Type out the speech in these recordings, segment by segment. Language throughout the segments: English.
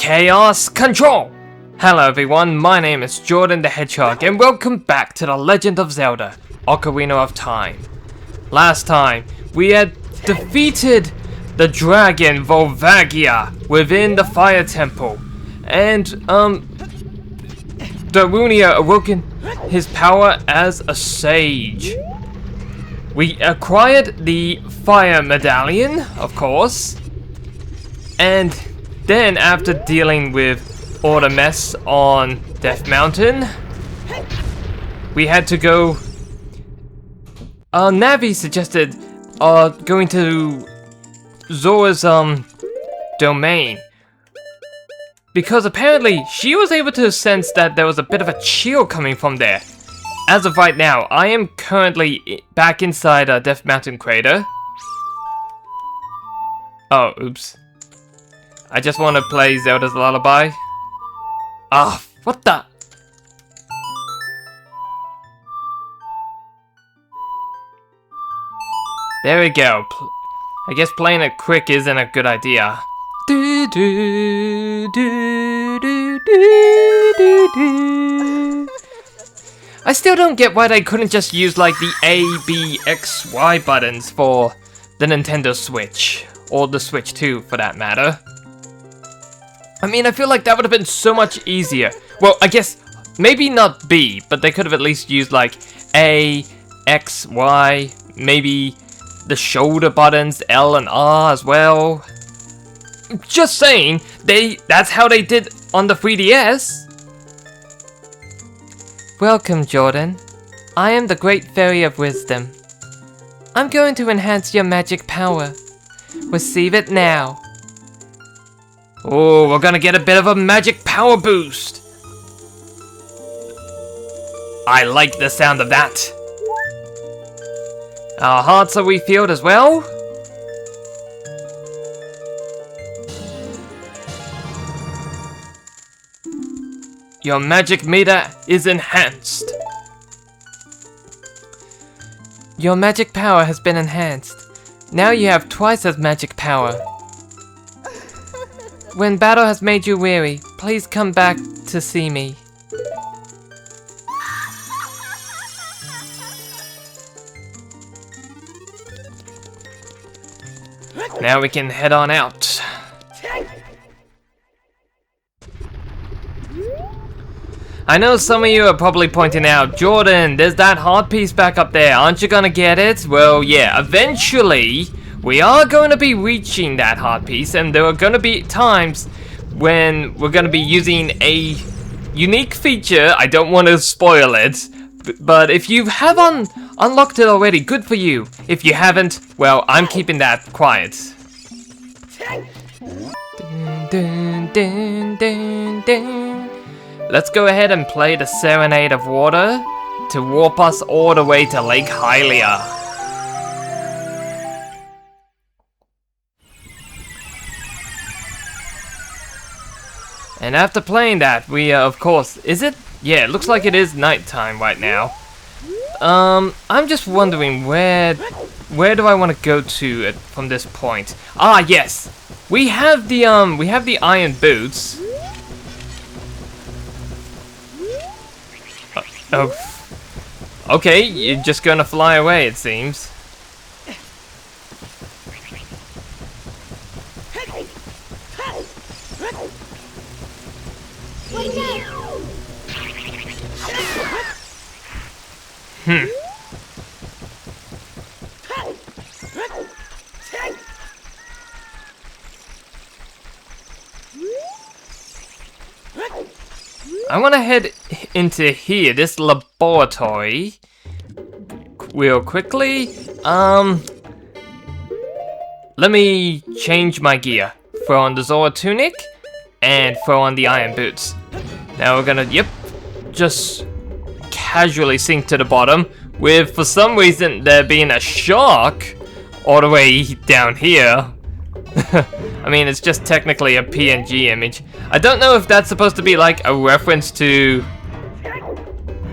Chaos Control! Hello everyone, my name is Jordan the Hedgehog and welcome back to The Legend of Zelda, Ocarina of Time. Last time, we had defeated the dragon Volvagia within the Fire Temple, and Darunia awoken his power as a sage. We acquired the Fire Medallion, of course, and then after dealing with all the mess on Death Mountain, we had to go. Navi suggested going to Zora's domain, because apparently she was able to sense that there was a bit of a chill coming from there. As of right now, I am currently back inside Death Mountain crater. Oh, oops. I just want to play Zelda's Lullaby. Ah, what the? There we go. I guess playing it quick isn't a good idea. Do, do, do, do, do, do, do. I still don't get why they couldn't just use like the A, B, X, Y buttons for the Nintendo Switch. Or the Switch 2 for that matter. I mean, I feel like that would have been so much easier. Well, I guess maybe not B, but they could have at least used like A, X, Y, maybe the shoulder buttons, L and R as well. Just saying, that's how they did on the 3DS. Welcome, Jordan. I am the Great Fairy of Wisdom. I'm going to enhance your magic power. Receive it now. Oh, we're gonna get a bit of a magic power boost. I like the sound of that. Our hearts are refilled as well. Your magic meter is enhanced. Your magic power has been enhanced. Now you have twice as magic power. When battle has made you weary, please come back to see me. Now we can head on out. I know some of you are probably pointing out, Jordan, there's that heart piece back up there, aren't you gonna get it? Well, yeah, eventually we are going to be reaching that heart piece, and there are going to be times when we're going to be using a unique feature. I don't want to spoil it, but if you have unlocked it already, good for you. If you haven't, well, I'm keeping that quiet. Dun, dun, dun, dun. Let's go ahead and play the Serenade of Water to warp us all the way to Lake Hylia. And after playing that, we of course, is it? Yeah, it looks like it is nighttime right now. I'm just wondering where do I want to go to from this point? Ah, yes, we have the iron boots. Oh, okay, you're just gonna fly away, it seems. I want to head into here, this laboratory, real quickly. Let me change my gear. Throw on the Zora tunic and throw on the iron boots. Now we're gonna, just casually sink to the bottom with, for some reason, there being a shark all the way down here. I mean, it's just technically a PNG image. I don't know if that's supposed to be like a reference to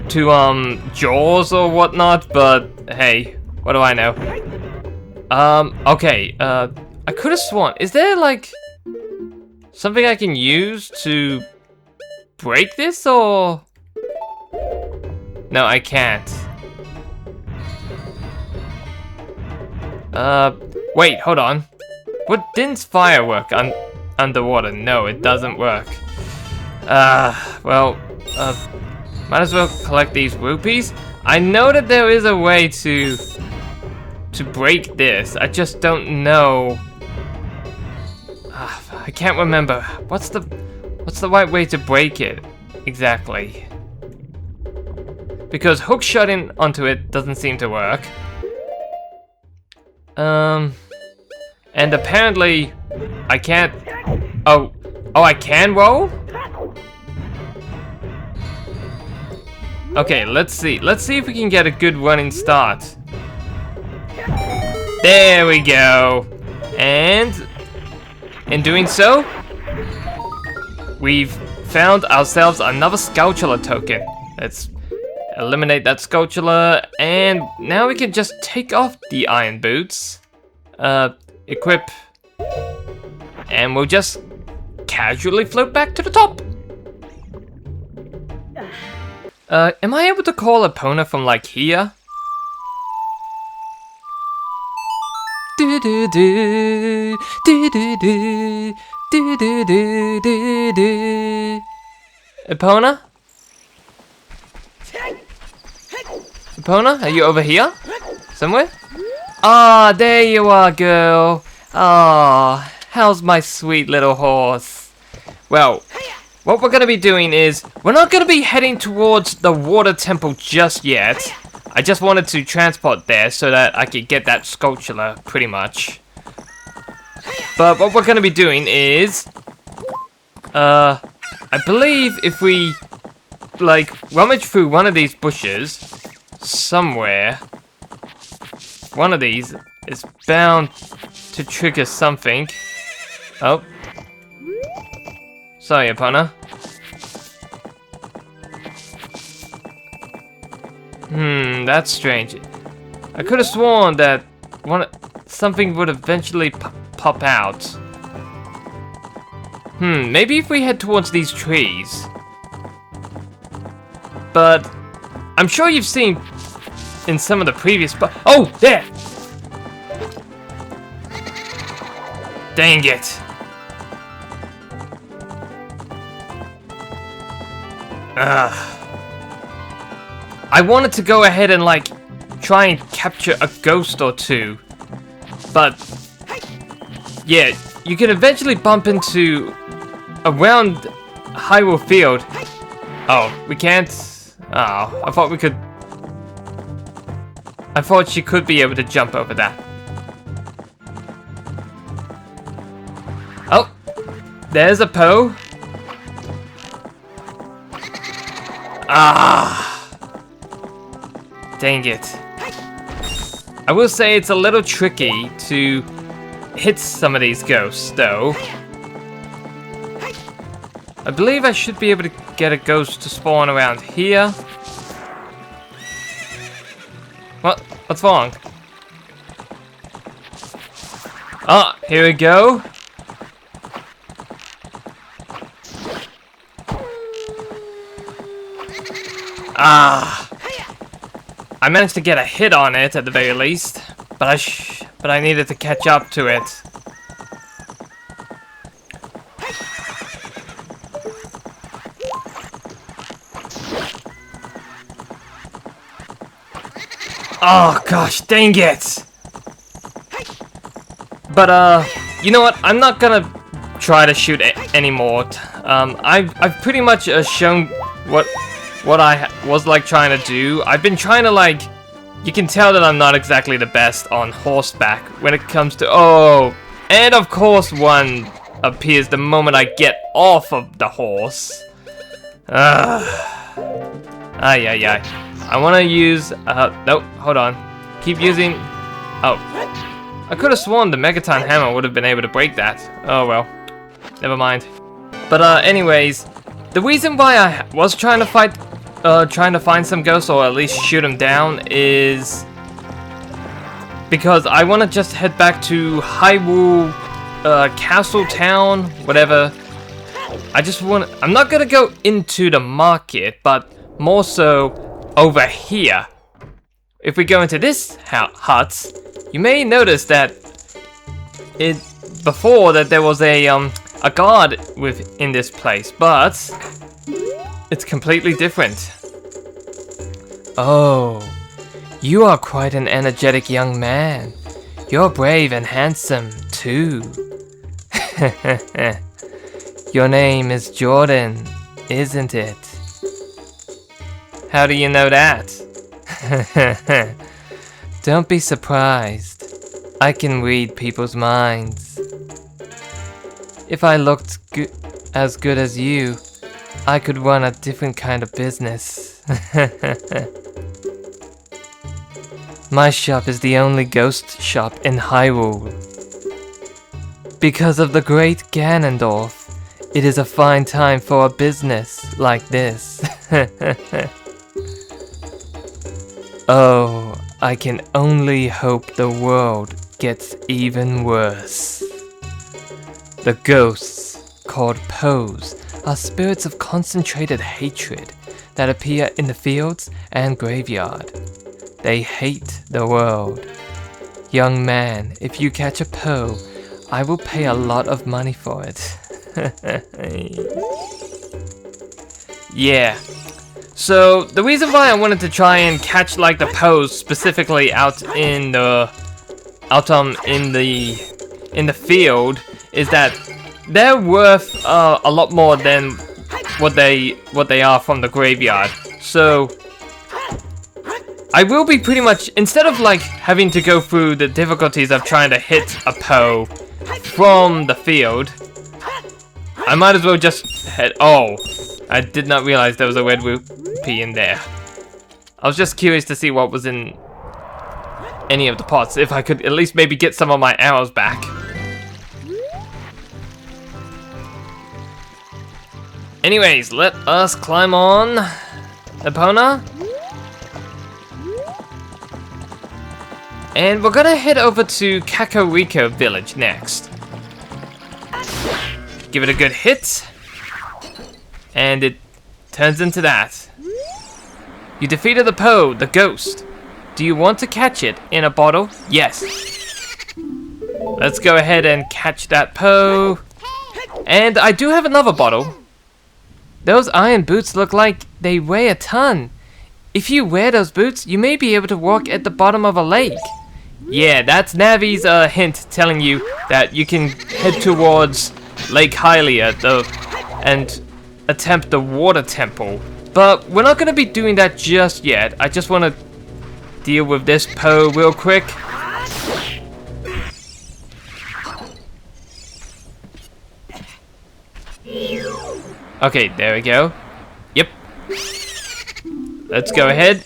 Jaws or whatnot, but hey, what do I know? Okay, I could have sworn, is there like something I can use to break this, or? No, I can't. Wait, hold on. Didn't fire work underwater? No, it doesn't work. Well, might as well collect these rupees. I know that there is a way to break this. I just don't know. I can't remember. What's the right way to break it exactly? Because hook shotting onto it doesn't seem to work. And apparently I can't. Oh, I can roll? Okay, let's see. Let's see if we can get a good running start. There we go. And in doing so, we've found ourselves another Sculpture token. Let's eliminate that Sculpture, and now we can just take off the iron boots, equip, and we'll just casually float back to the top. Am I able to call Epona from like here? Do do do do do do do do do do do. Epona? Epona, are you over here? Somewhere? Ah, there you are, girl. Ah, how's my sweet little horse? Well, what we're gonna be doing is, we're not gonna be heading towards the water temple just yet. I just wanted to transport there so that I could get that sculpture, pretty much. But what we're gonna be doing is, I believe if we, like, rummage through one of these bushes, somewhere, one of these is bound to trigger something. Oh. Sorry, Epona. That's strange. I could have sworn that something would eventually pop out. Maybe if we head towards these trees. But I'm sure you've seen in some of the previous oh, there! Dang it. I wanted to go ahead and like try and capture a ghost or two, but yeah, you can eventually bump into around Hyrule Field. Oh, we can't. Oh, I thought we could. I thought she could be able to jump over that. Oh, there's a Poe. Ah. Dang it. I will say it's a little tricky to hit some of these ghosts, though. I believe I should be able to get a ghost to spawn around here. What? What's wrong? Ah, here we go. Ah. I managed to get a hit on it at the very least, but I needed to catch up to it. Oh gosh, dang it! But you know what? I'm not gonna try to shoot anymore. I've pretty much shown what I was like trying to do. I've been trying to like, you can tell that I'm not exactly the best on horseback when it comes to, oh, and of course one appears the moment I get off of the horse. I want to use, nope, hold on. Keep using, oh. I could have sworn the Megaton Hammer would have been able to break that. Oh well, never mind. But anyways, the reason why I was trying to find some ghosts, or at least shoot them down, is because I want to just head back to Hyrule Castle Town, whatever, I'm not gonna go into the market, but more so over here. If we go into this hut, you may notice that before that there was a guard in this place, but it's completely different. Oh, you are quite an energetic young man. You're brave and handsome too. Your name is Jordan, isn't it? How do you know that? Don't be surprised. I can read people's minds. If I looked as good as you, I could run a different kind of business. My shop is the only ghost shop in Hyrule. Because of the great Ganondorf, it is a fine time for a business like this. Oh, I can only hope the world gets even worse. The ghosts, called Poes, are spirits of concentrated hatred that appear in the fields and graveyard. They hate the world. Young man, if you catch a Poe, I will pay a lot of money for it. Yeah. So the reason why I wanted to try and catch like the Poes specifically out in the field is that they're worth a lot more than what they are from the graveyard. So I will be pretty much, instead of like having to go through the difficulties of trying to hit a Poe from the field, I might as well just head. Oh, I did not realize there was a red rupee in there. I was just curious to see what was in any of the pots, if I could at least maybe get some of my arrows back. Anyways, let us climb on Epona. And we're gonna head over to Kakariko village next. Give it a good hit. And it turns into that. You defeated the Poe, the ghost. Do you want to catch it in a bottle? Yes. Let's go ahead and catch that Poe. And I do have another bottle. Those iron boots look like they weigh a ton. If you wear those boots, you may be able to walk at the bottom of a lake. Yeah, that's Navi's hint telling you that you can head towards Lake Hylia and attempt the water temple. But we're not going to be doing that just yet. I just want to deal with this Poe real quick. Okay, there we go. Yep. Let's go ahead.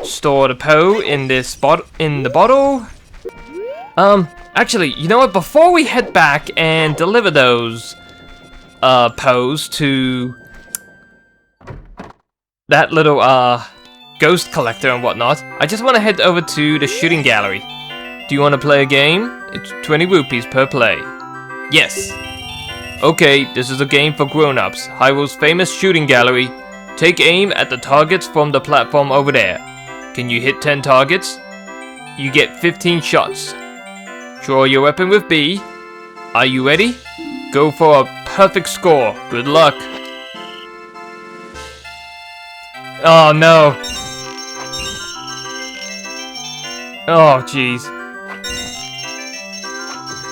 Store the Poe in this in the bottle. Actually, you know what? Before we head back and deliver those Poes to that little ghost collector and whatnot, I just want to head over to the shooting gallery. Do you want to play a game? It's 20 rupees per play. Yes. Okay, this is a game for grown-ups. Hyrule's famous shooting gallery. Take aim at the targets from the platform over there. Can you hit 10 targets? You get 15 shots. Draw your weapon with B. Are you ready? Go for a perfect score. Good luck. Oh no. Oh jeez.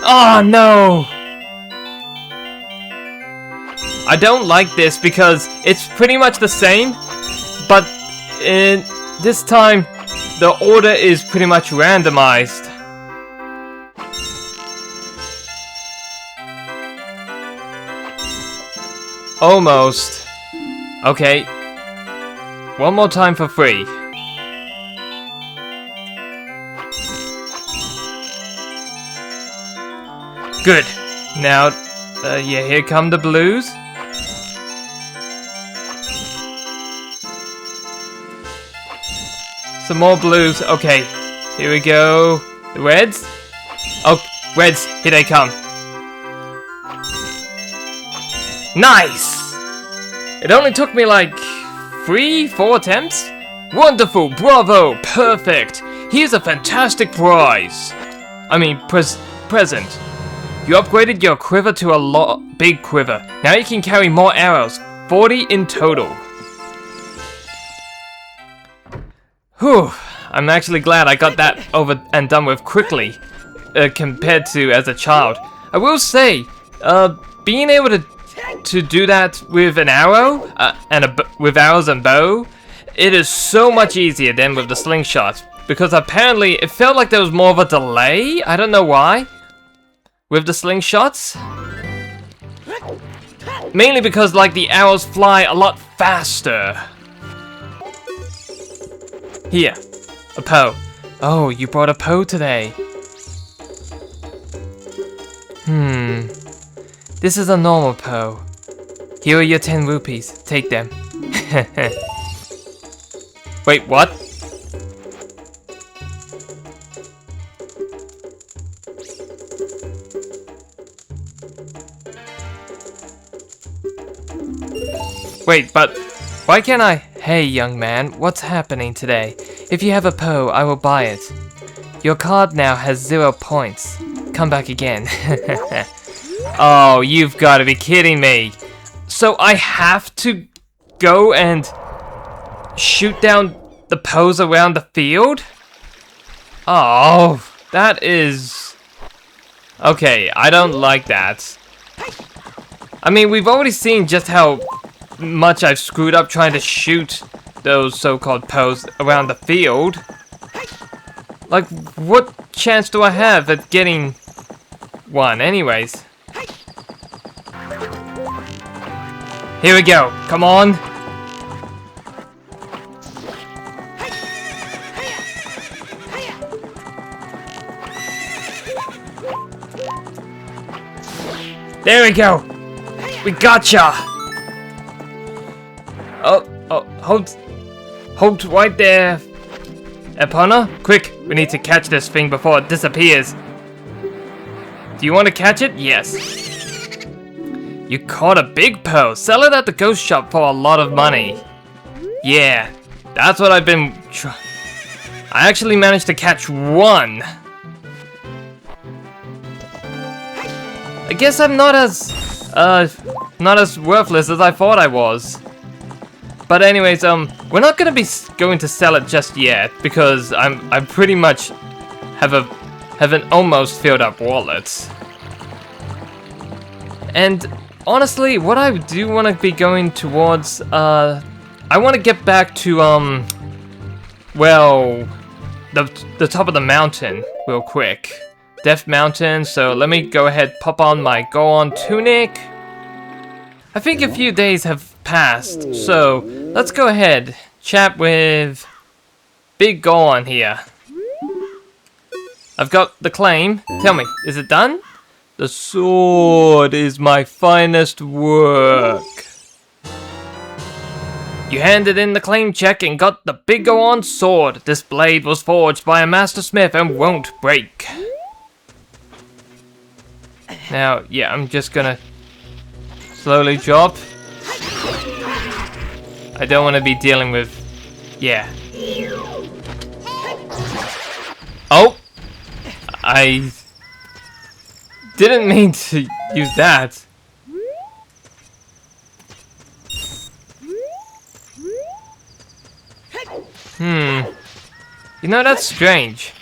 Oh no. I don't like this because it's pretty much the same, but this time the order is pretty much randomized. Almost. Okay. One more time for free. Good. Now, yeah, here come the blues. Some more blues. Okay, here we go. The reds. Oh, reds, here they come. Nice! It only took me like 3-4 attempts? Wonderful, bravo, perfect! Here's a fantastic prize! I mean, present. You upgraded your quiver to a big quiver. Now you can carry more arrows, 40 in total. Whew, I'm actually glad I got that over and done with quickly, compared to as a child. I will say, being able to do that with an arrow, with arrows and bow, it is so much easier than with the slingshot. Because apparently it felt like there was more of a delay, I don't know why, with the slingshots. Mainly because like the arrows fly a lot faster. Here, a Poe. Oh, you brought a Poe today. This is a normal Poe. Here are your 10 rupees. Take them. Wait, what? Wait, but why can't I? Hey, young man, what's happening today? If you have a Poe, I will buy it. Your card now has 0 points. Come back again. Oh, you've got to be kidding me. So I have to go and shoot down the Poes around the field? Oh, that is... Okay, I don't like that. I mean, we've already seen just how much I've screwed up trying to shoot those so-called Poes around the field. Like, what chance do I have at getting one? Anyways. Here we go. Come on. There we go. We gotcha. Hold right there. Epona, quick, we need to catch this thing before it disappears. Do you want to catch it? Yes. You caught a big Poe. Sell it at the ghost shop for a lot of money. Yeah, that's what I've been I actually managed to catch one. I guess I'm not as worthless as I thought I was. But anyways, we're not gonna be going to sell it just yet because I pretty much have an almost filled up wallet. And honestly, what I do want to be going towards, I want to get back to well, the top of the mountain real quick, Death Mountain. So let me go ahead, pop on my Goron tunic. I think a few days have passed, so let's go ahead, chat with Big Goron here. I've got the claim. Tell me, is it done? The sword is my finest work. You handed in the claim check and got the Big Goron sword. This blade was forged by a master smith and won't break. Now, yeah, I'm just gonna slowly drop. I don't want to be dealing with... Yeah. Oh! I didn't mean to use that. You know, that's strange.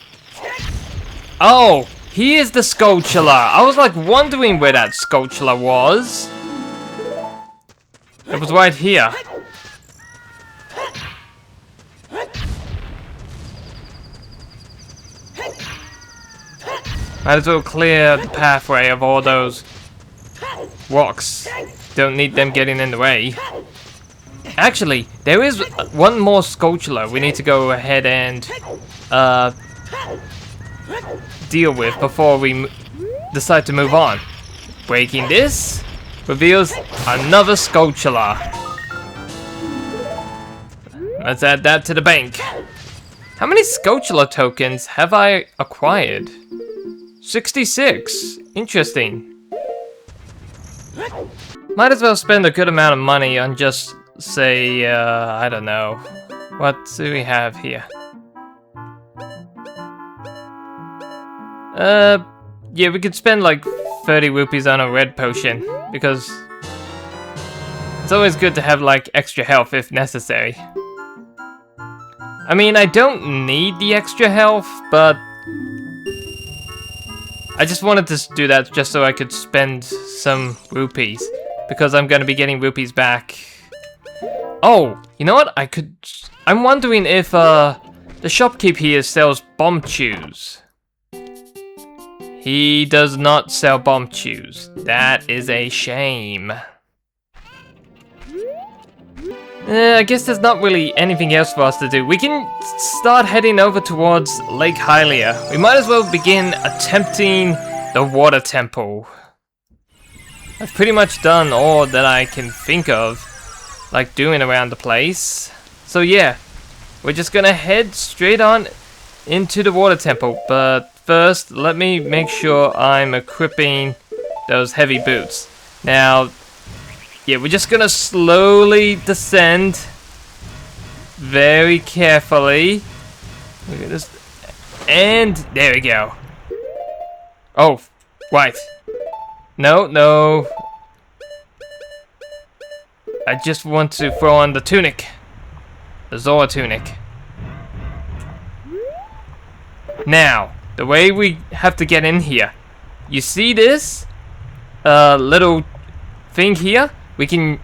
Oh! He is the Skulltula. I was like wondering where that Skulltula was. It was right here. Might as well clear the pathway of all those rocks. Don't need them getting in the way. Actually, there is one more Skulltula we need to go ahead and deal with before we decide to move on. Breaking this reveals another Skulltula. Let's add that to the bank. How many Skulltula tokens have I acquired? 66. Interesting. Might as well spend a good amount of money on just, say, I don't know. What do we have here? Yeah, we could spend like 30 rupees on a red potion, because it's always good to have like extra health if necessary. I mean, I don't need the extra health, but I just wanted to do that just so I could spend some rupees, because I'm gonna be getting rupees back. Oh, you know what? I'm wondering if the shopkeep here sells bomb chews. He does not sell bomb chews. That is a shame. I guess there's not really anything else for us to do. We can start heading over towards Lake Hylia. We might as well begin attempting the water temple. I've pretty much done all that I can think of, like doing around the place. So yeah, we're just gonna head straight on into the water temple. But first, let me make sure I'm equipping those heavy boots. Now, yeah, we're just gonna slowly descend very carefully. Look at this. And there we go. Oh, right. No. I just want to throw on the tunic. The Zora tunic. Now, the way we have to get in here. You see this little thing here? We can,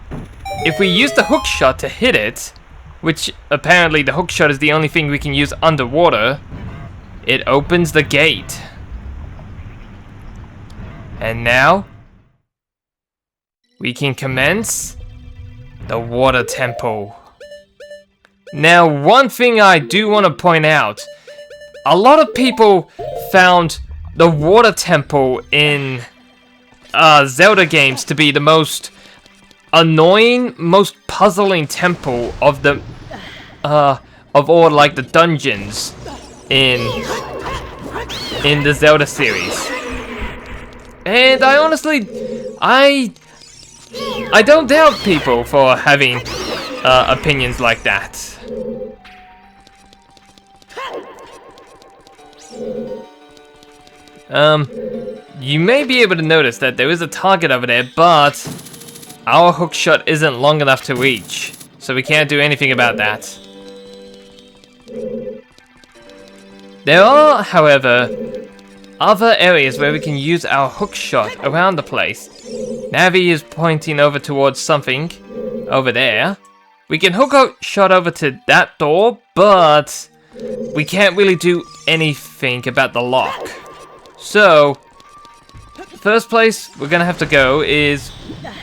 if we use the hook shot to hit it, which apparently the hook shot is the only thing we can use underwater, it opens the gate. And now, we can commence the water temple. Now, one thing I do want to point out, a lot of people found the water temple in Zelda games to be the most annoying, most puzzling temple of the of all like the dungeons in the Zelda series. And I honestly, I don't doubt people for having opinions like that. You may be able to notice that there is a target over there, but our hook shot isn't long enough to reach, so we can't do anything about that. There are, however, other areas where we can use our hook shot around the place. Navi is pointing over towards something over there. We can hook shot over to that door, but we can't really do anything about the lock. So, first place we're gonna have to go is,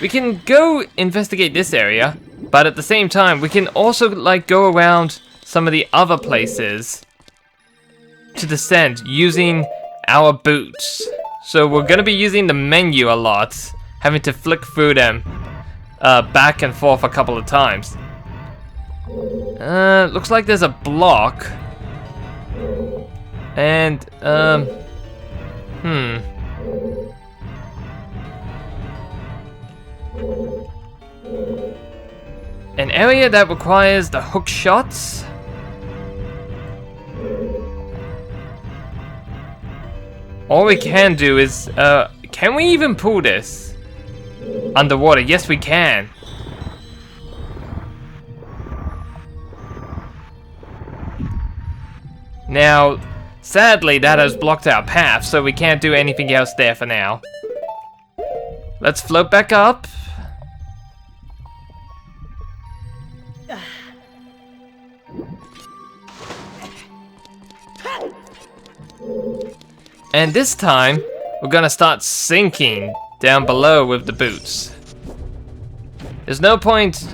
we can go investigate this area, but at the same time we can also like go around some of the other places to descend using our boots. So we're gonna be using the menu a lot, having to flick through them back and forth a couple of times. Looks like there's a block. And an area that requires the hook shots. All we can do is, can we even pull this underwater? Yes, we can. Now, sadly, that has blocked our path, so we can't do anything else there for now. Let's float back up. And this time, we're gonna start sinking down below with the boots. There's no point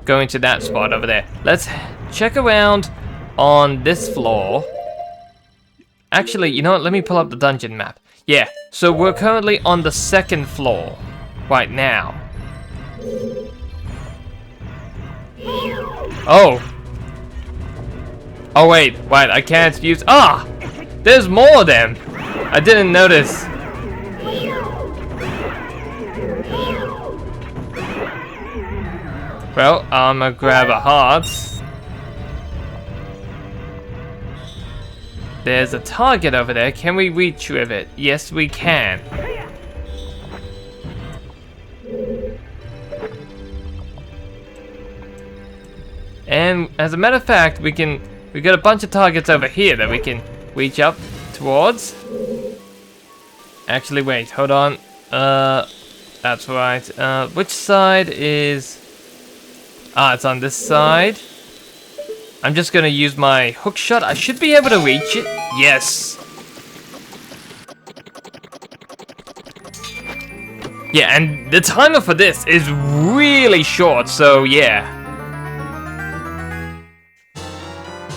going to that spot over there. Let's check around on this floor. Actually, you know what? Let me pull up the dungeon map. Yeah, so we're currently on the second floor right now. Oh. Oh wait, I can't use, there's more of them. I didn't notice. Well, I'm gonna grab a heart. There's a target over there. Can we reach with it? Yes, we can. And as a matter of fact, we got a bunch of targets over here that we can reach up towards. Actually, wait, hold on. That's right. Which side is... Ah, it's on this side. I'm just gonna use my hook shot. I should be able to reach it. Yes. Yeah, and the timer for this is really short, so yeah.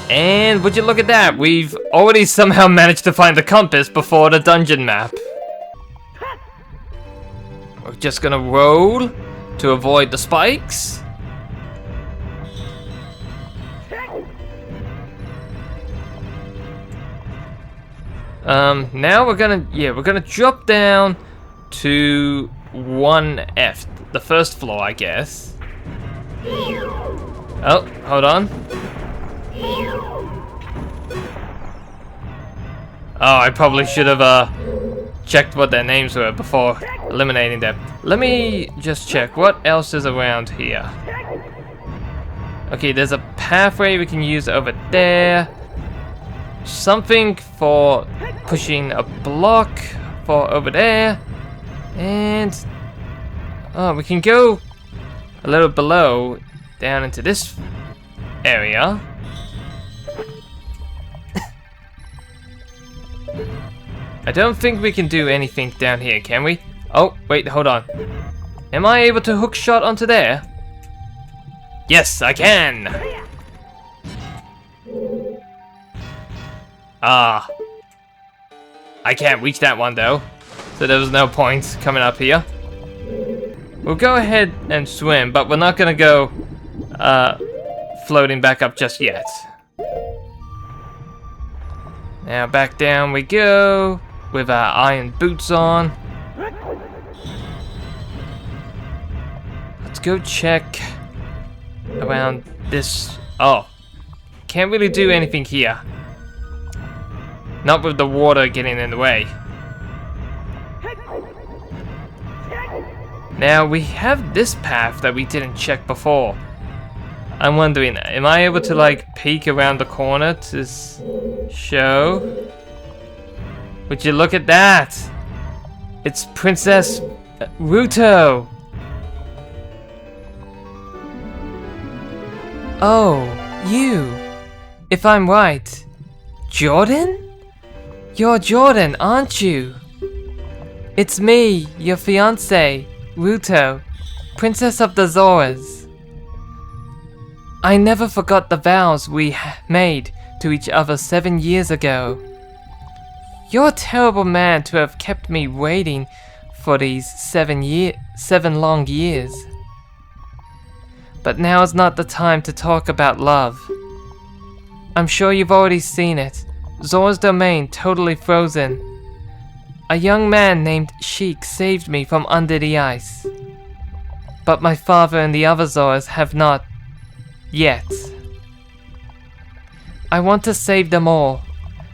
And would you look at that? We've already somehow managed to find the compass before the dungeon map. We're just gonna roll to avoid the spikes. Now we're gonna drop down to 1F, the first floor, I guess. Oh, hold on. Oh, I probably should have checked what their names were before eliminating them. Let me just check what else is around here. Okay, there's a pathway we can use over there. Something for pushing a block for over there. And oh, we can go a little below down into this area. I don't think we can do anything down here, can we? Oh, wait, hold on. Am I able to hook shot onto there? Yes, I can! Ah. I can't reach that one though, so there was no point coming up here. We'll go ahead and swim, but we're not gonna go floating back up just yet. Now back down we go with our iron boots on. Let's go check around this. Oh, can't really do anything here. Not with the water getting in the way. Now we have this path that we didn't check before. I'm wondering, am I able to like peek around the corner to show? Would you look at that? It's Princess Ruto. Oh, you. If I'm right, Jordan? You're Jordan, aren't you? It's me, your fiancé, Ruto, Princess of the Zoras. I never forgot the vows we made to each other 7 years ago. You're a terrible man to have kept me waiting for these 7 long years. But now is not the time to talk about love. I'm sure you've already seen it. Zora's domain totally frozen. A young man named Sheik saved me from under the ice. But my father and the other Zoras have not yet. I want to save them all.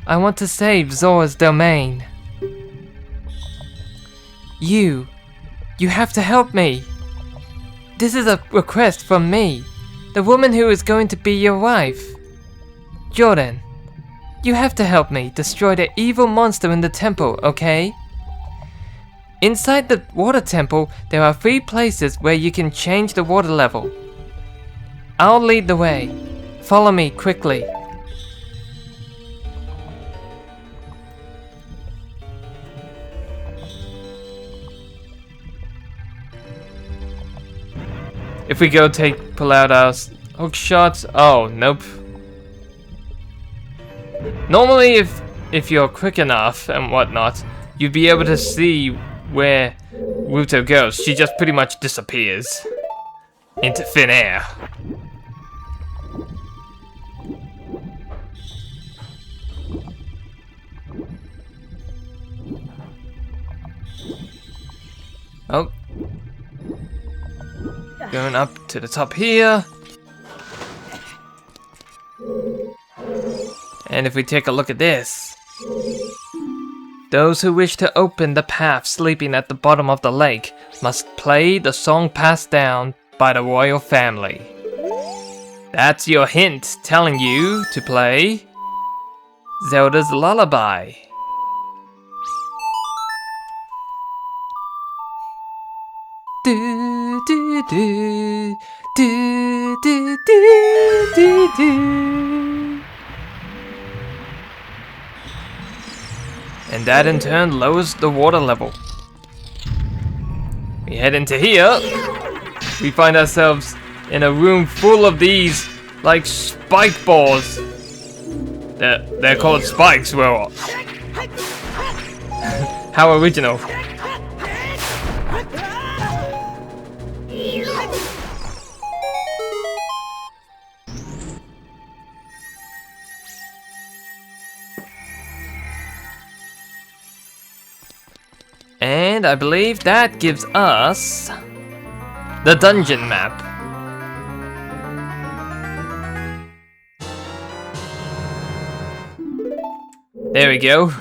I want to save Zora's domain. You have to help me. This is a request from me, the woman who is going to be your wife. Jordan, you have to help me destroy the evil monster in the temple, okay? Inside the water temple, there are 3 places where you can change the water level. I'll lead the way. Follow me quickly. If we go pull out our hook shots, oh, nope. Normally, if you're quick enough and whatnot, you'd be able to see where Ruto goes. She just pretty much disappears into thin air. Oh. Going up to the top here. And if we take a look at this. Those who wish to open the path sleeping at the bottom of the lake must play the song passed down by the royal family. That's your hint telling you to play Zelda's Lullaby. Do, do, do, do, do, do, do, do. And that in turn lowers the water level. We head into here. We find ourselves in a room full of these, like, spike balls. They're called spikes, well. How original. And I believe that gives us the dungeon map. There we go.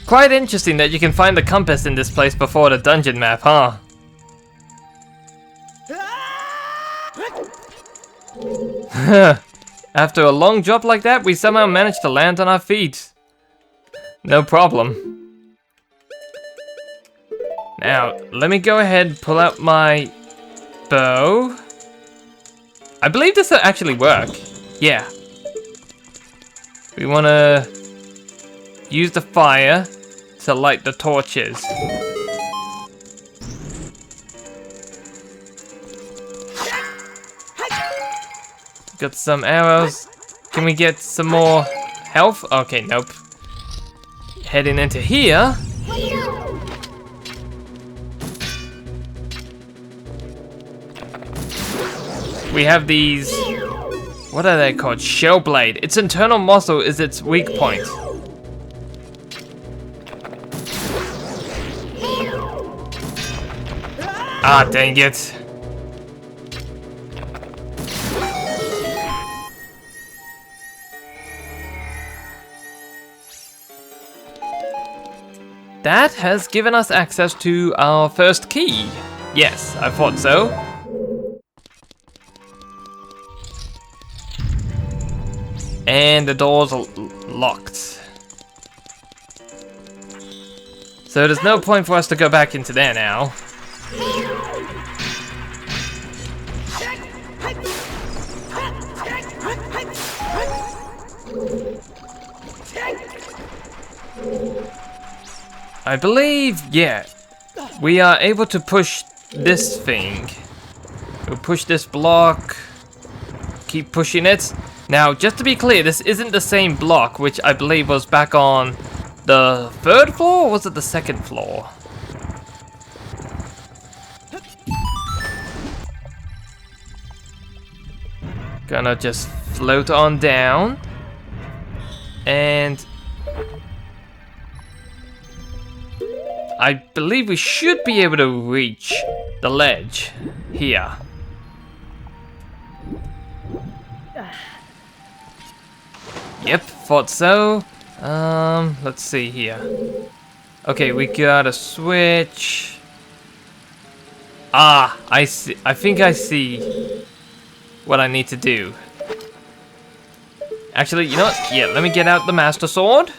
Quite interesting that you can find the compass in this place before the dungeon map, huh? After a long drop like that, we somehow managed to land on our feet. No problem. Now, let me go ahead and pull out my bow. I believe this will actually work. Yeah. We want to use the fire to light the torches. Got some arrows. Can we get some more health? Okay, nope. Heading into here. We have these, what are they called? Shell blade. Its internal muscle is its weak point. Ah, dang it. That has given us access to our first key. Yes, I thought so. And the doors are locked. So there's no point for us to go back into there now. I believe, yeah, we are able to push this thing. We'll push this block. Keep pushing it. Now, just to be clear, this isn't the same block, which I believe was back on the 3rd floor, or was it the 2nd floor? Gonna just float on down. And I believe we should be able to reach the ledge here. Yep, thought so. Let's see here. Okay, we got a switch. Ah, I see. I think I see what I need to do. Actually, you know what? Yeah, let me get out the Master Sword.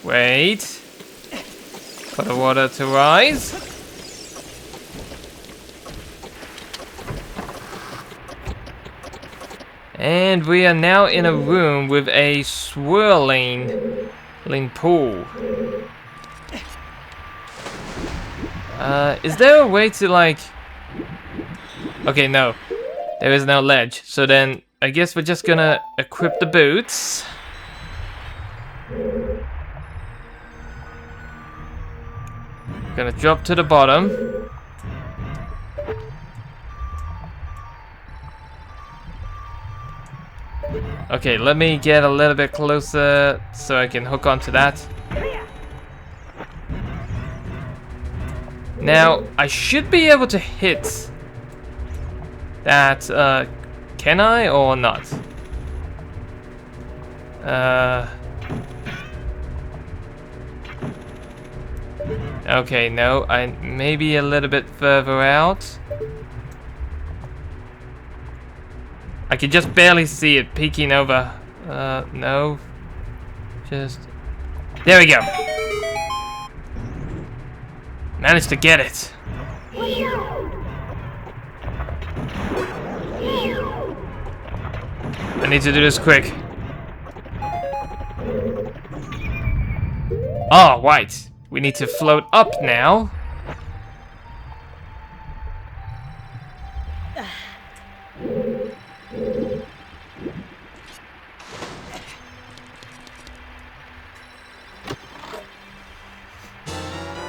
Wait. For the water to rise. And we are now in a room with a swirling pool. Is there a way to, like... Okay, no. There is no ledge. So then, I guess we're just gonna equip the boots. Gonna drop to the bottom. Okay, let me get a little bit closer so I can hook onto that. Now, I should be able to hit that, can I or not? Okay, no, I maybe a little bit further out. I can just barely see it peeking over. No. Just... There we go. Managed to get it. I need to do this quick. Oh, right. We need to float up now.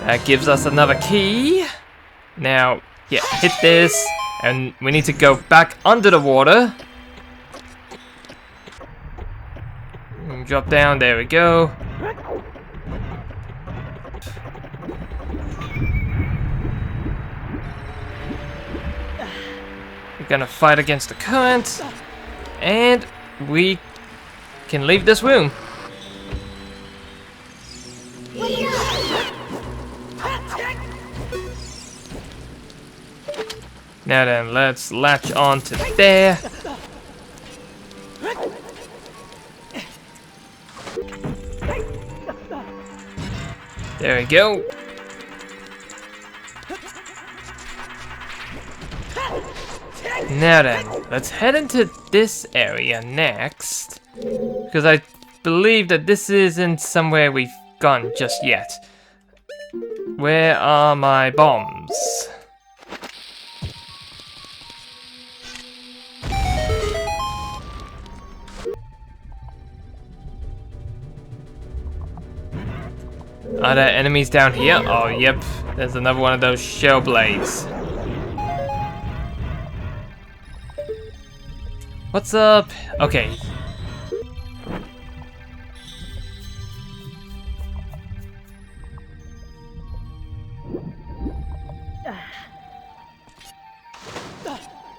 That gives us another key. Now, yeah, hit this, and we need to go back under the water. And drop down, there we go. We're gonna fight against the current, and we can leave this room. Now then, let's latch on to there. There we go. Now then, let's head into this area next. Because I believe that this isn't somewhere we've gone just yet. Where are my bombs? Are there enemies down here? Oh, yep. There's another one of those shell blades. What's up? Okay.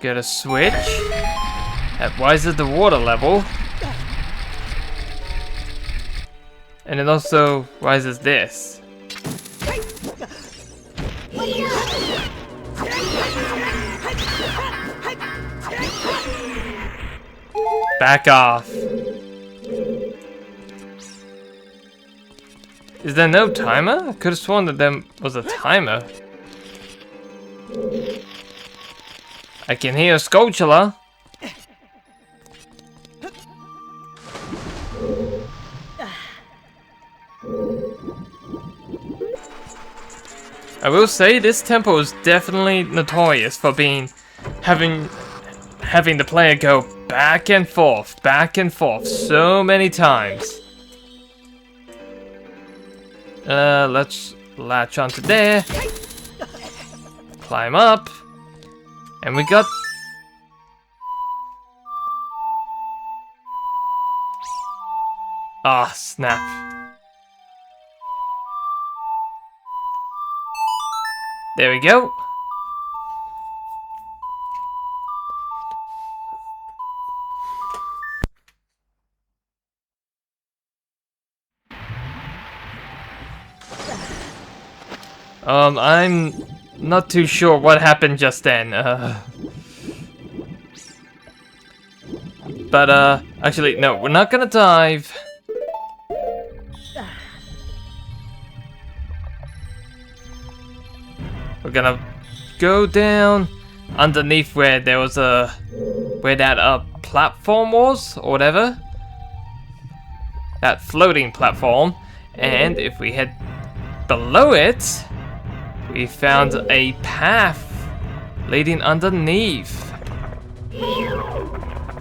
Get a switch. That rises the water level. And it also rises this. Back off. Is there no timer? I could have sworn that there was a timer. I can hear a Skulltula. I will say this temple is definitely notorious for having the player go back and forth so many times. Let's latch onto there. Climb up. And we got... Ah, snap. There we go. I'm not too sure what happened just then. But actually, no, we're not gonna dive. We're gonna go down underneath where there was where that platform was, or whatever. That floating platform. And if we head below it, we found a path leading underneath.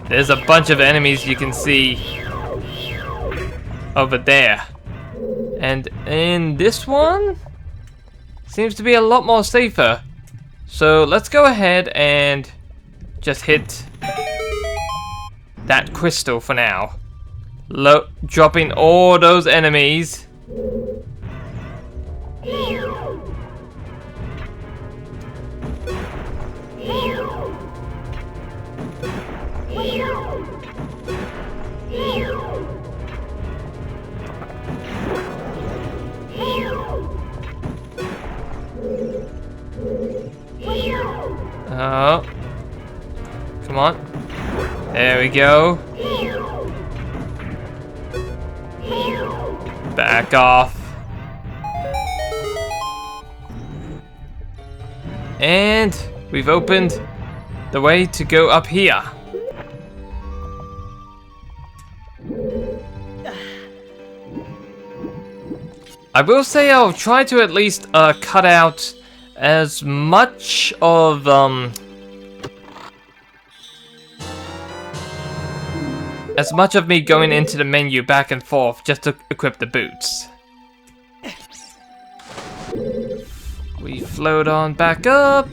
There's a bunch of enemies you can see over there. And in this one, seems to be a lot more safer. So let's go ahead and just hit that crystal for now. Dropping all those enemies. Oh. Come on. There we go. Back off. And we've opened the way to go up here. I will say I'll try to at least cut out as much of me going into the menu back and forth just to equip the boots. We float on back up.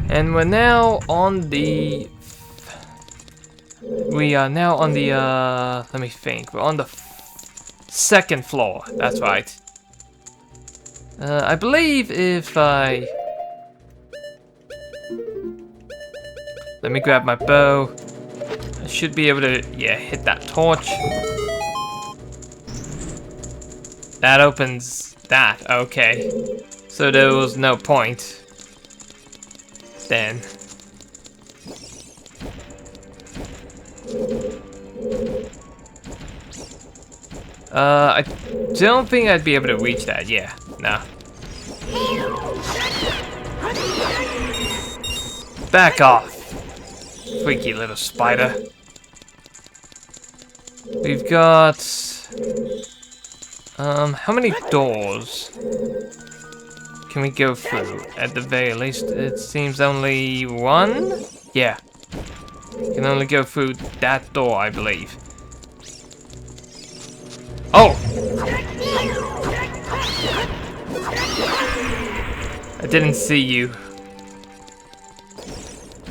And we're now on the... We are now on the, let me think. We're on the second floor. That's right. I believe if I... Let me grab my bow. I should be able to, yeah, hit that torch. That opens that, okay. So there was no point. Then. I don't think I'd be able to reach that, yeah, no. Back off, freaky little spider. We've got, how many doors can we go through? At the very least, it seems only one? Yeah. You can only go through that door, I believe. Oh! I didn't see you.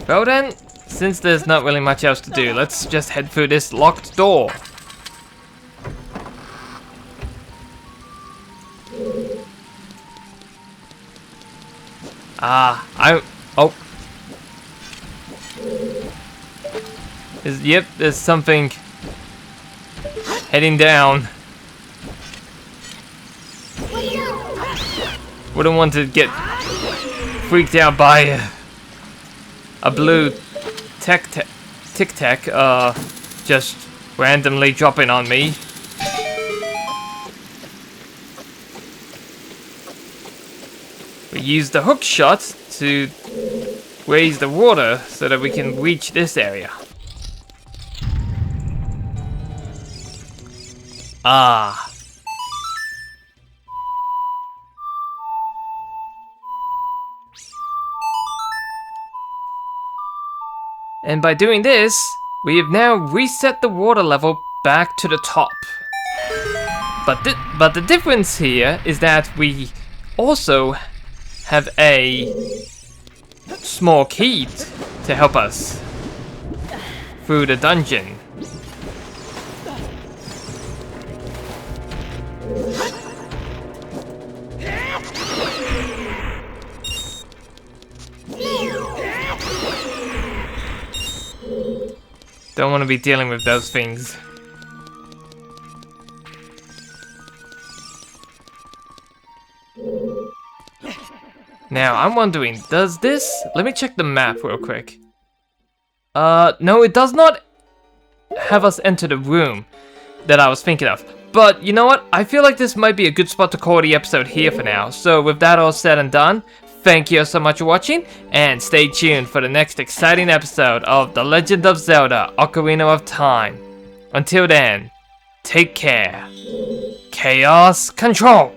Well then, since there's not really much else to do, let's just head through this locked door. Oh. Yep, there's something heading down. Wouldn't want to get freaked out by a blue tic-tac just randomly dropping on me. We use the hook shot to raise the water so that we can reach this area. Ah. And by doing this, we have now reset the water level back to the top. But the difference here is that we also have a small key to help us through the dungeon. Don't want to be dealing with those things. Now, I'm wondering, does this... Let me check the map real quick. No, it does not have us enter the room that I was thinking of. But, you know what? I feel like this might be a good spot to call the episode here for now. So, with that all said and done, thank you so much for watching, and stay tuned for the next exciting episode of The Legend of Zelda: Ocarina of Time. Until then, take care. Chaos Control!